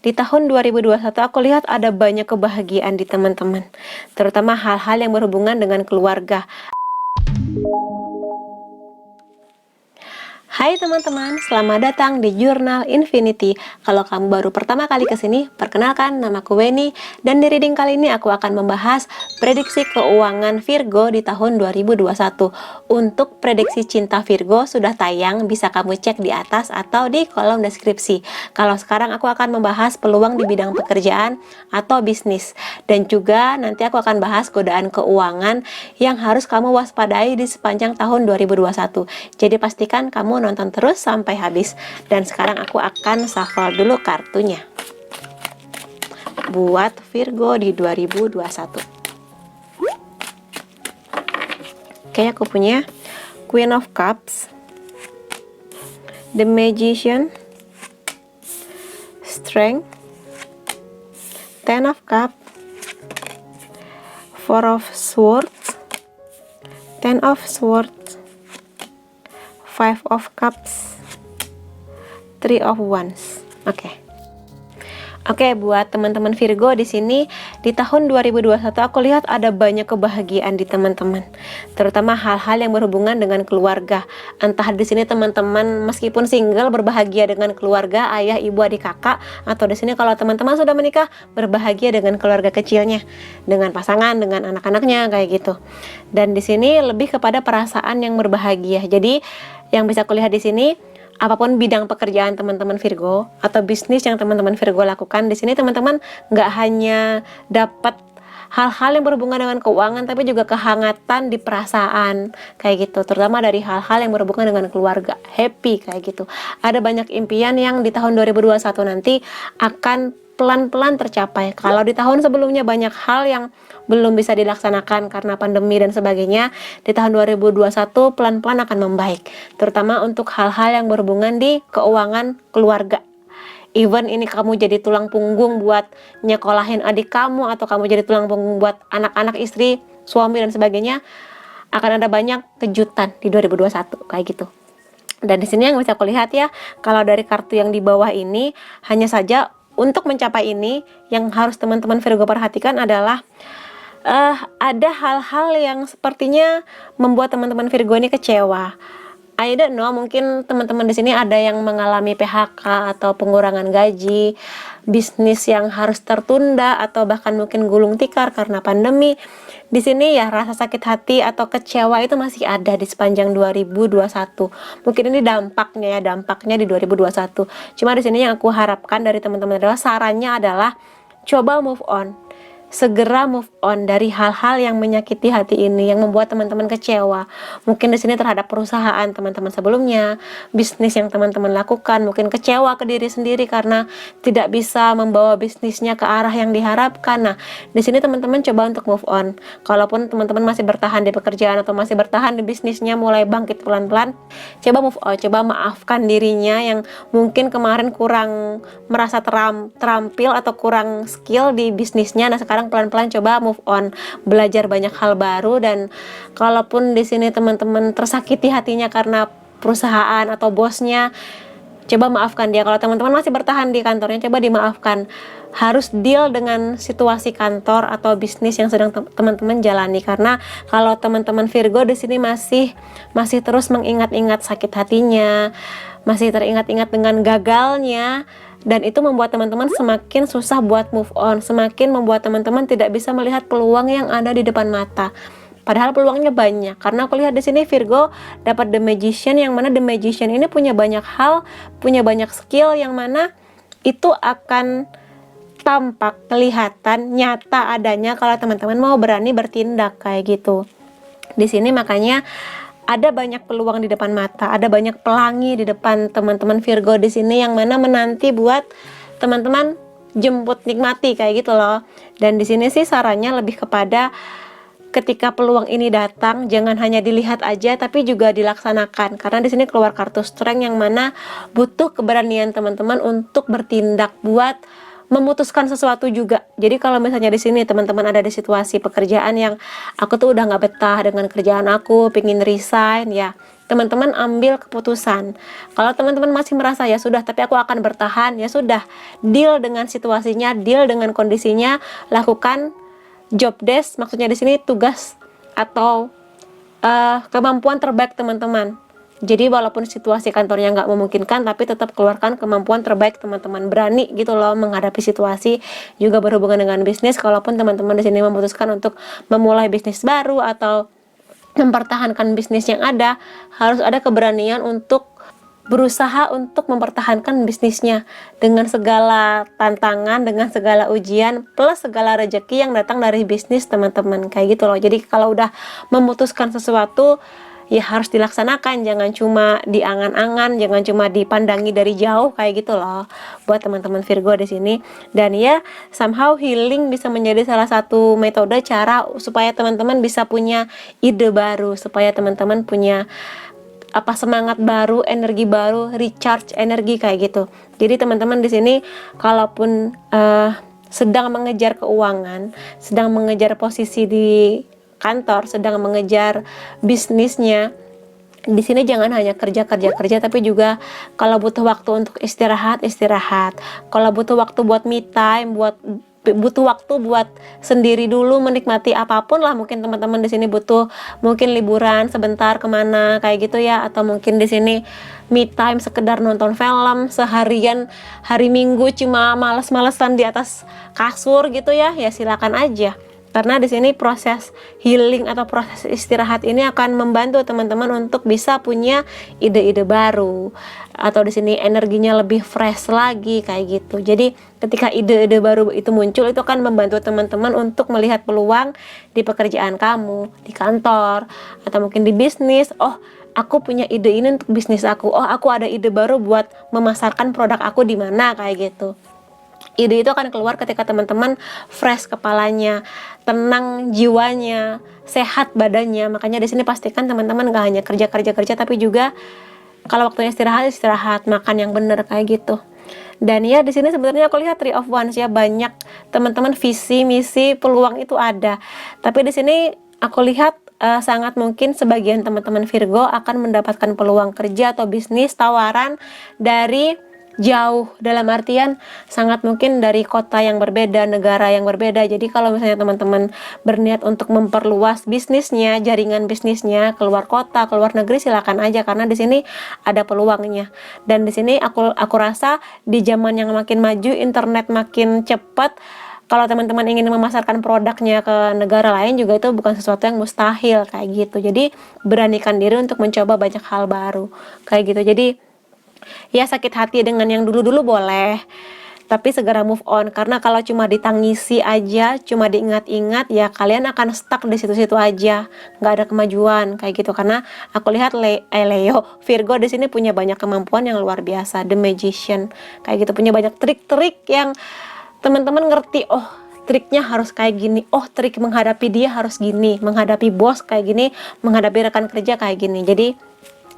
di tahun 2021 aku lihat ada banyak kebahagiaan di teman-teman, terutama hal-hal yang berhubungan dengan keluarga. Hai teman-teman, selamat datang di Jurnal Infinity. Kalau kamu baru pertama kali kesini, perkenalkan, namaku Weni. Dan di reading kali ini aku akan membahas prediksi keuangan Virgo di tahun 2021. Untuk prediksi cinta Virgo sudah tayang, bisa kamu cek di atas atau di kolom deskripsi. Kalau sekarang aku akan membahas peluang di bidang pekerjaan atau bisnis. Dan juga nanti aku akan bahas godaan keuangan yang harus kamu waspadai di sepanjang tahun 2021. Jadi pastikan kamu nonton terus sampai habis. Dan sekarang aku akan shuffle dulu kartunya buat Virgo di 2021. Oke, aku punya Queen of Cups, The Magician, Strength, Ten of Cups, Four of Swords, Ten of Swords, Five of Cups, Three of Wands. Oke, buat teman-teman Virgo di sini di tahun 2021 aku lihat ada banyak kebahagiaan di teman-teman, terutama hal-hal yang berhubungan dengan keluarga. Entah di sini teman-teman meskipun single berbahagia dengan keluarga, ayah, ibu, adik, kakak, atau di sini kalau teman-teman sudah menikah berbahagia dengan keluarga kecilnya, dengan pasangan, dengan anak-anaknya kayak gitu. Dan di sini lebih kepada perasaan yang berbahagia. Jadi yang bisa kulihat di sini, apapun bidang pekerjaan teman-teman Virgo atau bisnis yang teman-teman Virgo lakukan, di sini teman-teman nggak hanya dapat hal-hal yang berhubungan dengan keuangan, tapi juga kehangatan di perasaan kayak gitu, terutama dari hal-hal yang berhubungan dengan keluarga, happy kayak gitu. Ada banyak impian yang di tahun 2021 nanti akan pelan-pelan tercapai. Kalau di tahun sebelumnya banyak hal yang belum bisa dilaksanakan karena pandemi dan sebagainya, di tahun 2021 pelan-pelan akan membaik, terutama untuk hal-hal yang berhubungan di keuangan keluarga. Even ini kamu jadi tulang punggung buat nyekolahin adik kamu, atau kamu jadi tulang punggung buat anak-anak, istri, suami dan sebagainya, akan ada banyak kejutan di 2021 kayak gitu. Dan di sini yang bisa aku lihat ya, kalau dari kartu yang di bawah ini, hanya saja untuk mencapai ini yang harus teman-teman Virgo perhatikan adalah ada hal-hal yang sepertinya membuat teman-teman Virgo ini kecewa. I don't know, mungkin teman-teman di sini ada yang mengalami PHK atau pengurangan gaji, bisnis yang harus tertunda, atau bahkan mungkin gulung tikar karena pandemi. Di sini ya rasa sakit hati atau kecewa itu masih ada di sepanjang 2021. Mungkin ini dampaknya di 2021. Cuma di sini yang aku harapkan dari teman-teman adalah, sarannya adalah coba move on. Segera move on dari hal-hal yang menyakiti hati ini, yang membuat teman-teman kecewa. Mungkin di sini terhadap perusahaan teman-teman sebelumnya, bisnis yang teman-teman lakukan, mungkin kecewa ke diri sendiri karena tidak bisa membawa bisnisnya ke arah yang diharapkan. Nah, di sini teman-teman coba untuk move on. Kalaupun teman-teman masih bertahan di pekerjaan atau masih bertahan di bisnisnya, mulai bangkit pelan-pelan, coba move on, coba maafkan dirinya yang mungkin kemarin kurang merasa terampil atau kurang skill di bisnisnya. Nah, sekarang pelan-pelan coba move on, belajar banyak hal baru. Dan kalaupun di sini teman-teman tersakiti hatinya karena perusahaan atau bosnya, coba maafkan dia. Kalau teman-teman masih bertahan di kantornya, coba dimaafkan. Harus deal dengan situasi kantor atau bisnis yang sedang teman-teman jalani, karena kalau teman-teman Virgo di sini masih terus mengingat-ingat sakit hatinya, masih teringat-ingat dengan gagalnya, dan itu membuat teman-teman semakin susah buat move on, semakin membuat teman-teman tidak bisa melihat peluang yang ada di depan mata. Padahal peluangnya banyak, karena aku lihat di sini Virgo dapat The Magician, yang mana The Magician ini punya banyak hal, punya banyak skill, yang mana itu akan tampak, kelihatan, nyata adanya kalau teman-teman mau berani bertindak kayak gitu. Di sini makanya ada banyak peluang di depan mata, ada banyak pelangi di depan teman-teman Virgo di sini, yang mana menanti buat teman-teman jemput, nikmati kayak gitu loh. Dan di sini sih sarannya lebih kepada ketika peluang ini datang, jangan hanya dilihat aja, tapi juga dilaksanakan. Karena di sini keluar kartu Strength, yang mana butuh keberanian teman-teman untuk bertindak buat memutuskan sesuatu juga. Jadi kalau misalnya di sini teman-teman ada di situasi pekerjaan yang aku tuh udah nggak betah dengan kerjaan aku, pingin resign, ya teman-teman ambil keputusan. Kalau teman-teman masih merasa ya sudah, tapi aku akan bertahan, ya sudah, deal dengan situasinya, deal dengan kondisinya, lakukan job desk, maksudnya di sini tugas atau kemampuan terbaik teman-teman. Jadi walaupun situasi kantornya nggak memungkinkan, tapi tetap keluarkan kemampuan terbaik teman-teman. Berani gitu loh menghadapi situasi, juga berhubungan dengan bisnis. Kalaupun teman-teman di sini memutuskan untuk memulai bisnis baru atau mempertahankan bisnis yang ada, harus ada keberanian untuk berusaha untuk mempertahankan bisnisnya dengan segala tantangan, dengan segala ujian, plus segala rezeki yang datang dari bisnis teman-teman, kayak gitu loh. Jadi kalau udah memutuskan sesuatu, ya harus dilaksanakan, jangan cuma diangan-angan, jangan cuma dipandangi dari jauh, kayak gitu loh buat teman-teman Virgo di sini. Dan ya somehow healing bisa menjadi salah satu metode cara supaya teman-teman bisa punya ide baru, supaya teman-teman punya semangat baru, energi baru, recharge energi, kayak gitu. Jadi teman-teman di sini kalaupun sedang mengejar keuangan, sedang mengejar posisi di kantor, sedang mengejar bisnisnya, di sini jangan hanya kerja, tapi juga kalau butuh waktu untuk istirahat. Kalau butuh waktu buat me time, butuh waktu buat sendiri dulu, menikmati apapun lah. Mungkin teman-teman di sini butuh mungkin liburan sebentar kemana, kayak gitu ya, atau mungkin di sini me time sekedar nonton film seharian, hari Minggu cuma males-malesan di atas kasur gitu ya, ya silakan aja. Karena di sini proses healing atau proses istirahat ini akan membantu teman-teman untuk bisa punya ide-ide baru, atau di sini energinya lebih fresh lagi, kayak gitu. Jadi ketika ide-ide baru itu muncul, itu akan membantu teman-teman untuk melihat peluang di pekerjaan kamu, di kantor, atau mungkin di bisnis. Oh, aku punya ide ini untuk bisnis aku. Oh, aku ada ide baru buat memasarkan produk aku di mana, kayak gitu. Ide itu akan keluar ketika teman-teman fresh kepalanya, tenang jiwanya, sehat badannya. Makanya di sini pastikan teman-teman gak hanya kerja, tapi juga kalau waktunya istirahat, makan yang benar, kayak gitu. Dan ya di sini sebenarnya aku lihat Three of Wands ya, banyak teman-teman visi, misi, peluang itu ada. Tapi di sini aku lihat sangat mungkin sebagian teman-teman Virgo akan mendapatkan peluang kerja atau bisnis tawaran dari jauh, dalam artian sangat mungkin dari kota yang berbeda, negara yang berbeda. Jadi kalau misalnya teman-teman berniat untuk memperluas bisnisnya, jaringan bisnisnya keluar kota, keluar negeri, silakan aja, karena di sini ada peluangnya. Dan di sini aku rasa di zaman yang makin maju, internet makin cepat, kalau teman-teman ingin memasarkan produknya ke negara lain juga itu bukan sesuatu yang mustahil, kayak gitu. Jadi beranikan diri untuk mencoba banyak hal baru, kayak gitu. Jadi ya sakit hati dengan yang dulu-dulu boleh, tapi segera move on. Karena kalau cuma ditangisi aja, cuma diingat-ingat, ya kalian akan stuck di situ-situ aja, nggak ada kemajuan, kayak gitu. Karena aku lihat Leo, Virgo di sini punya banyak kemampuan yang luar biasa, The Magician, kayak gitu, punya banyak trik-trik yang teman-teman ngerti. Oh, triknya harus kayak gini, oh trik menghadapi dia harus gini, menghadapi bos kayak gini, menghadapi rekan kerja kayak gini. Jadi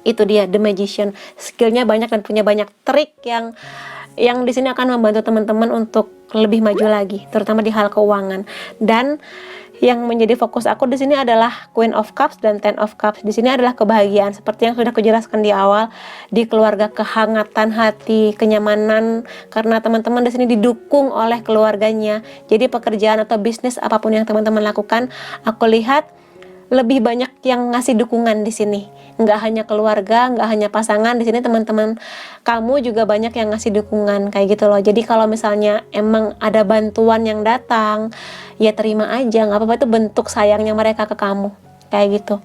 itu dia The Magician, skillnya banyak dan punya banyak trik yang di sini akan membantu teman-teman untuk lebih maju lagi, terutama di hal keuangan. Dan yang menjadi fokus aku di sini adalah Queen of Cups dan Ten of Cups. Di sini adalah kebahagiaan, seperti yang sudah aku jelaskan di awal, di keluarga, kehangatan hati, kenyamanan, karena teman-teman di sini didukung oleh keluarganya. Jadi pekerjaan atau bisnis apapun yang teman-teman lakukan, aku lihat lebih banyak yang ngasih dukungan di sini. Nggak hanya keluarga, nggak hanya pasangan, di sini teman-teman kamu juga banyak yang ngasih dukungan, kayak gitu loh. Jadi kalau misalnya emang ada bantuan yang datang, ya terima aja, nggak apa-apa, itu bentuk sayangnya mereka ke kamu, kayak gitu.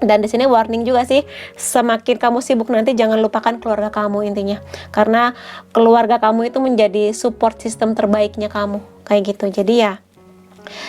Dan di sini warning juga sih, semakin kamu sibuk nanti jangan lupakan keluarga kamu intinya, karena keluarga kamu itu menjadi support system terbaiknya kamu, kayak gitu. Jadi ya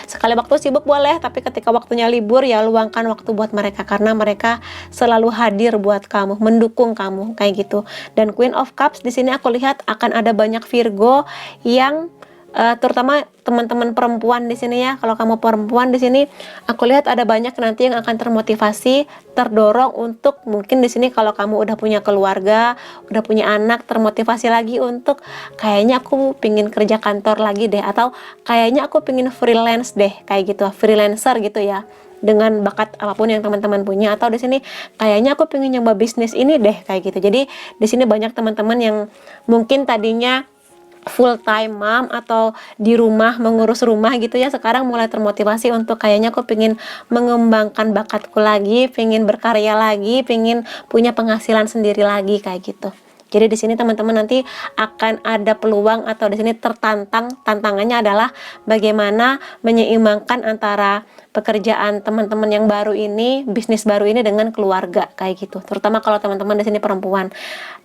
sekali waktu sibuk boleh, tapi ketika waktunya libur ya luangkan waktu buat mereka, karena mereka selalu hadir buat kamu, mendukung kamu, kayak gitu. Dan Queen of Cups di sini aku lihat akan ada banyak Virgo yang terutama teman-teman perempuan di sini ya. Kalau kamu perempuan di sini, aku lihat ada banyak nanti yang akan termotivasi, terdorong untuk mungkin di sini kalau kamu udah punya keluarga, udah punya anak, termotivasi lagi untuk kayaknya aku pingin kerja kantor lagi deh, atau kayaknya aku pingin freelance deh, kayak gitu, freelancer gitu ya, dengan bakat apapun yang teman-teman punya. Atau di sini kayaknya aku pengen nyoba bisnis ini deh, kayak gitu. Jadi di sini banyak teman-teman yang mungkin tadinya full time mom atau di rumah mengurus rumah gitu ya, sekarang mulai termotivasi untuk kayaknya aku pengen mengembangkan bakatku lagi, pengen berkarya lagi, pengen punya penghasilan sendiri lagi, kayak gitu. Jadi di sini teman-teman nanti akan ada peluang, atau di sini tantangannya adalah bagaimana menyeimbangkan antara pekerjaan teman-teman yang baru ini, bisnis baru ini dengan keluarga, kayak gitu. Terutama kalau teman-teman di sini perempuan,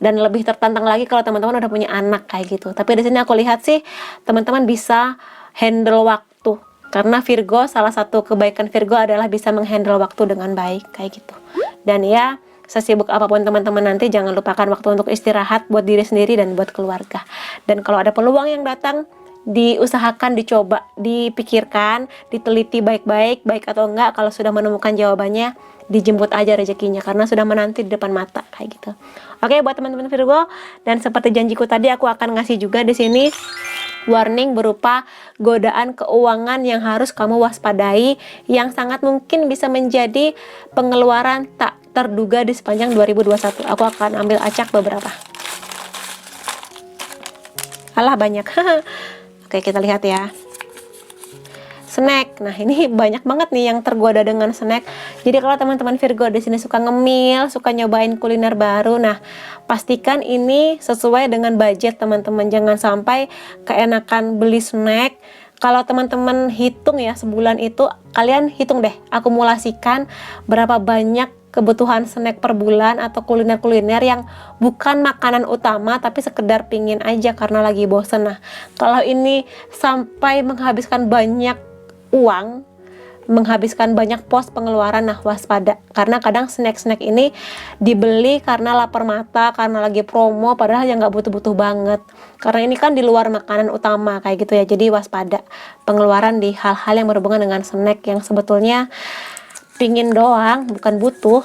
dan lebih tertantang lagi kalau teman-teman udah punya anak, kayak gitu. Tapi di sini aku lihat sih teman-teman bisa handle waktu, karena Virgo, salah satu kebaikan Virgo adalah bisa menghandle waktu dengan baik, kayak gitu. Dan ya, sesibuk apapun teman-teman nanti, jangan lupakan waktu untuk istirahat buat diri sendiri dan buat keluarga. Dan kalau ada peluang yang datang, diusahakan, dicoba, dipikirkan, diteliti baik-baik, baik atau enggak. Kalau sudah menemukan jawabannya, dijemput aja rezekinya, karena sudah menanti di depan mata, kayak gitu. Oke, buat teman-teman Virgo, dan seperti janjiku tadi, aku akan ngasih juga di sini warning berupa godaan keuangan yang harus kamu waspadai, yang sangat mungkin bisa menjadi pengeluaran tak terduga di sepanjang 2021. Aku akan ambil acak beberapa. Alah, banyak. Oke, kita lihat ya. Snack. Nah, ini banyak banget nih yang tergoda dengan snack. Jadi kalau teman-teman Virgo di sini suka ngemil, suka nyobain kuliner baru, nah pastikan ini sesuai dengan budget teman-teman. Jangan sampai keenakan beli snack. Kalau teman-teman hitung ya, sebulan itu kalian hitung deh, akumulasikan berapa banyak kebutuhan snack per bulan atau kuliner-kuliner yang bukan makanan utama tapi sekedar pingin aja karena lagi bosen. Nah, kalau ini sampai menghabiskan banyak uang, menghabiskan banyak pos pengeluaran, nah waspada, karena kadang snack-snack ini dibeli karena lapar mata, karena lagi promo, padahal yang nggak butuh-butuh banget, karena ini kan di luar makanan utama, kayak gitu ya. Jadi waspada pengeluaran di hal-hal yang berhubungan dengan snack yang sebetulnya pingin doang, bukan butuh.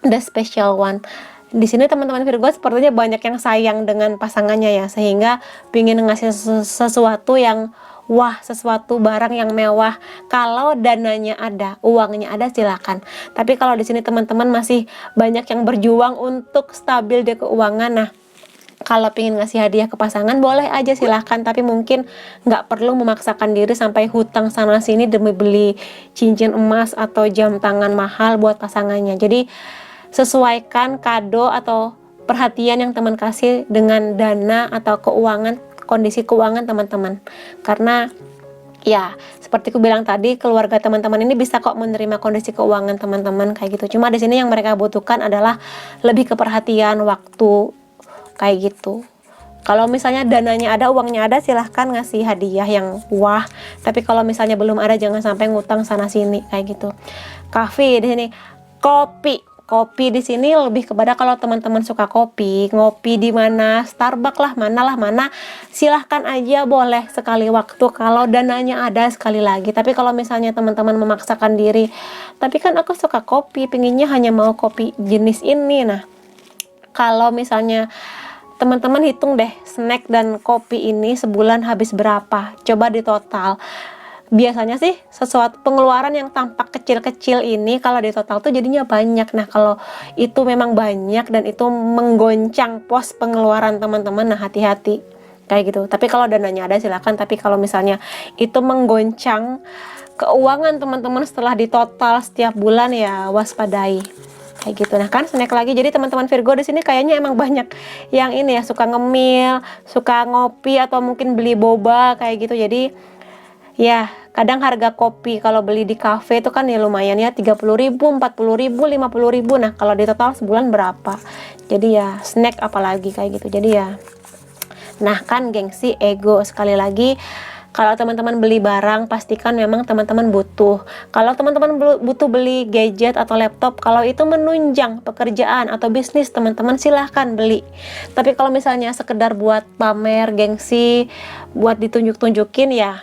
The special one. Di sini teman-teman Virgo sepertinya banyak yang sayang dengan pasangannya ya, sehingga pingin ngasih sesuatu yang wah, sesuatu barang yang mewah. Kalau dananya ada, uangnya ada, silakan. Tapi kalau di sini teman-teman masih banyak yang berjuang untuk stabil di keuangan, nah kalau pengen ngasih hadiah ke pasangan boleh aja, silahkan, tapi mungkin nggak perlu memaksakan diri sampai hutang sana sini demi beli cincin emas atau jam tangan mahal buat pasangannya. Jadi sesuaikan kado atau perhatian yang teman kasih dengan dana atau keuangan, kondisi keuangan teman-teman. Karena ya seperti aku bilang tadi, keluarga teman-teman ini bisa kok menerima kondisi keuangan teman-teman, kayak gitu. Cuma di sini yang mereka butuhkan adalah lebih ke perhatian, waktu, kayak gitu. Kalau misalnya dananya ada, uangnya ada, silahkan ngasih hadiah yang wah. Tapi kalau misalnya belum ada, jangan sampai ngutang sana sini, kayak gitu. Kafe di sini, kopi di sini lebih kepada kalau teman-teman suka kopi, ngopi di mana, Starbucks lah, mana, silahkan aja, boleh sekali waktu kalau dananya ada, sekali lagi. Tapi kalau misalnya teman-teman memaksakan diri, tapi kan aku suka kopi, pinginnya hanya mau kopi jenis ini, nah kalau misalnya teman-teman hitung deh, snack dan kopi ini sebulan habis berapa, coba ditotal. Biasanya sih sesuatu pengeluaran yang tampak kecil-kecil ini kalau di total tuh jadinya banyak. Nah, kalau itu memang banyak dan itu menggoncang pos pengeluaran teman-teman, nah hati-hati, kayak gitu. Tapi kalau dananya ada, silakan. Tapi kalau misalnya itu menggoncang keuangan teman-teman setelah ditotal setiap bulan, ya waspadai, kayak gitu. Nah kan snack lagi. Jadi teman-teman Virgo di sini kayaknya emang banyak yang ini ya, suka ngemil, suka ngopi, atau mungkin beli boba, kayak gitu. Jadi ya kadang harga kopi kalau beli di kafe itu kan ya lumayan ya, 30.000, 40.000, 50.000. Nah kalau di total sebulan berapa? Jadi ya snack apalagi, kayak gitu. Jadi ya, nah kan gengsi, ego, sekali lagi Kalau teman-teman beli barang, pastikan memang teman-teman butuh. Kalau teman-teman butuh beli gadget atau laptop, kalau itu menunjang pekerjaan atau bisnis teman-teman, silahkan beli. Tapi kalau misalnya sekedar buat pamer, gengsi, buat ditunjuk-tunjukin, ya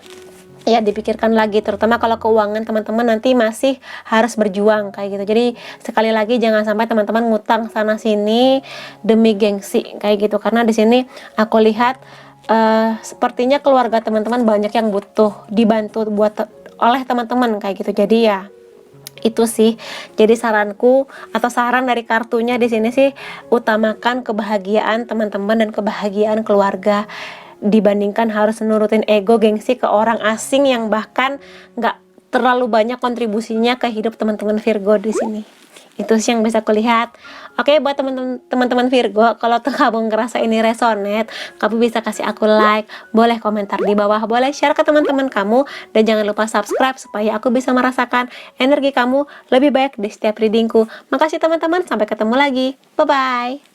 dipikirkan lagi, terutama kalau keuangan teman-teman nanti masih harus berjuang kayak gitu. Jadi sekali lagi jangan sampai teman-teman ngutang sana sini demi gengsi kayak gitu, karena di sini aku lihat sepertinya keluarga teman-teman banyak yang butuh dibantu oleh teman-teman kayak gitu. Jadi ya itu sih. Jadi saranku atau saran dari kartunya di sini sih, utamakan kebahagiaan teman-teman dan kebahagiaan keluarga dibandingkan harus nurutin ego gengsi ke orang asing yang bahkan nggak terlalu banyak kontribusinya ke hidup teman-teman Virgo di sini. Itu sih yang bisa kulihat. Oke, buat teman-teman Virgo, kalau kamu ngerasa ini resonate, kamu bisa kasih aku like, boleh komentar di bawah, boleh share ke teman-teman kamu, dan jangan lupa subscribe supaya aku bisa merasakan energi kamu lebih baik di setiap readingku. Makasih teman-teman, sampai ketemu lagi. Bye-bye.